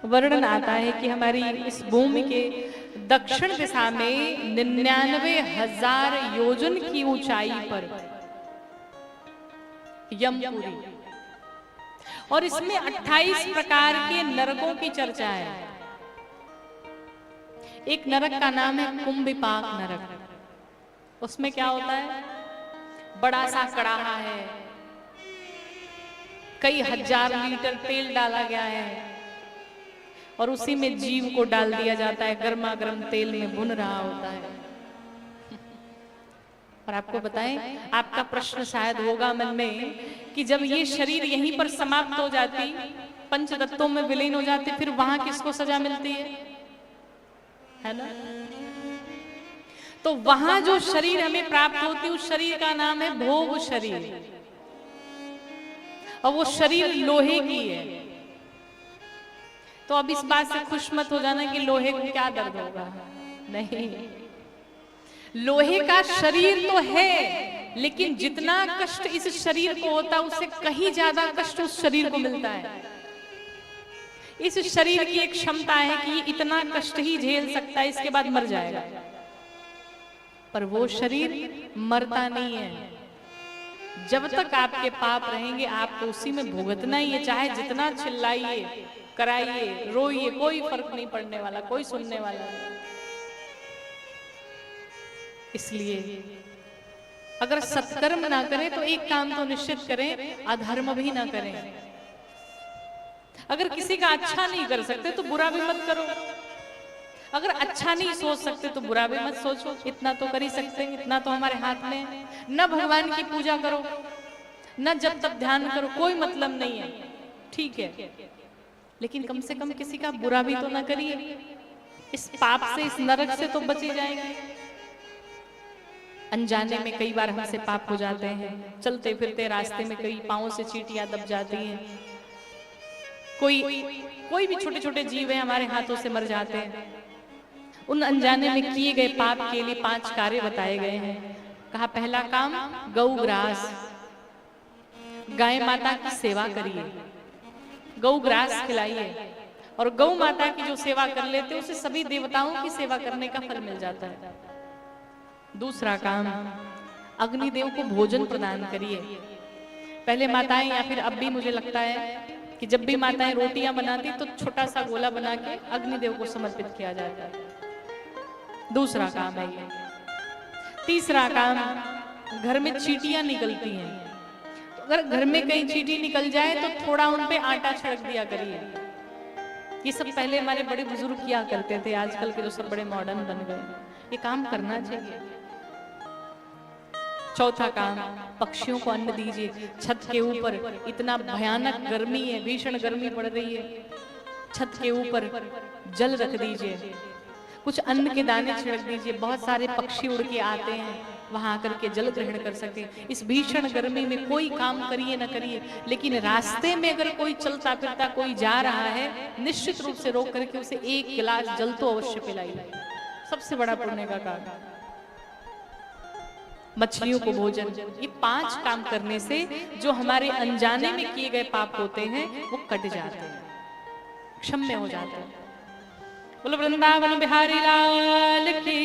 वर्णन आता है कि हमारी इस भूमि के दक्षिण दिशा में 99,000 योजन की ऊंचाई पर यमपुरी, और इसमें 28 प्रकार के नरकों की चर्चा है। एक नरक का नाम है कुंभिपाक नरक। उसमें क्या होता है, बड़ा सा कड़ाहा है, कई हजार लीटर तेल डाला गया है और उसी में जीव को डाल दिया जाता है, गर्मा गर्म तेल में भुन रहा होता है। और आपको बताएं, आपका प्रश्न शायद होगा मन में कि जब ये शरीर यहीं पर समाप्त हो जाती, पंच तत्वों में विलीन हो जाती, फिर वहां किसको सजा मिलती है ना? तो वहां जो शरीर हमें प्राप्त होती, उस शरीर का नाम है भोग शरीर, और वो शरीर लोहे की है। तो अब इस बात से खुश मत हो जाना कि लोहे को क्या दर्द होगा, नहीं, लोहे का शरीर तो है, लेकिन जितना कष्ट इस शरीर को होता है उससे कहीं ज्यादा कष्ट उस शरीर को मिलता है। इस शरीर की एक क्षमता है कि इतना कष्ट ही झेल सकता है, इसके बाद मर जाएगा, पर वो शरीर मरता नहीं है। जब तक आपके पाप रहेंगे आपको उसी में भुगतना ही है, चाहे जितना चिल्लाइए, कराइए, रोइए, कोई फर्क नहीं पड़ने वाला, कोई सुनने वाला नहीं। इसलिए अगर सत्कर्म ना करें तो एक काम तो निश्चित करें, अधर्म भी ना करें। अगर किसी का अच्छा नहीं कर सकते तो बुरा भी मत करो, अगर अच्छा नहीं सोच सकते तो बुरा भी मत सोचो, इतना तो कर ही सकते हैं, इतना तो हमारे हाथ में है। न भगवान की पूजा करो, न जब तब ध्यान करो, कोई मतलब नहीं है, ठीक है, लेकिन कम से कम किसी का बुरा भी तो ना करिए। इस पाप से, इस नरक से तो बचे जाएंगे। अनजाने में कई बार हमसे पाप हो जाते हैं, चलते फिरते रास्ते में कई पांवों से चींटियां दब जाती हैं, कोई भी छोटे छोटे जीव है हमारे हाथों से मर जाते हैं। उन अनजाने में किए गए पाप के लिए 5 कार्य बताए गए हैं। कहा पहला काम गौग्रास, गाय माता की सेवा करिए, गौग्रास खिलाइए, और गौ माता की जो सेवा कर लेते उसे सभी देवताओं की सेवा करने का फल मिल जाता है। दूसरा काम अग्निदेव को भोजन प्रदान करिए। पहले माताएं, या फिर अब भी मुझे लगता है कि जब भी माताएं रोटियां बनाती तो छोटा सा गोला बना के अग्निदेव को समर्पित किया जाता है। दूसरा काम है ये। तीसरा काम, घर में चींटियां निकलती हैं, तो अगर घर में कहीं चींटी निकल जाए तो थोड़ा उन पे आटा छिड़क दिया करिए। ये सब पहले हमारे बड़े बुजुर्ग किया करते थे, आजकल के जो सब बड़े मॉडर्न बन गए, ये काम करना चाहिए। चौथा काम, पक्षियों को अन्न दीजिए। छत के ऊपर इतना भयानक गर्मी है, भीषण गर्मी पड़ रही है, छत के ऊपर जल रख दीजिए, कुछ अन्न के दाने छिड़क दीजिए, बहुत सारे पक्षी उड़ के आते हैं, वहां आकर के जल ग्रहण कर सके। इस भीषण गर्मी में कोई काम करिए न करिए, लेकिन रास्ते में अगर कोई चलता फिरता कोई जा रहा है, निश्चित रूप से रोक करके उसे 1 गिलास जल तो अवश्य पिलाइए, सबसे बड़ा पुण्य का काम। मछलियों को भोजन, ये 5 काम करने से जो हमारे अनजाने में किए गए पाप होते हैं वो कट जाते हैं, क्षम्य हो जाते हैं। बोलो वृंदावन बिहारी लाल की।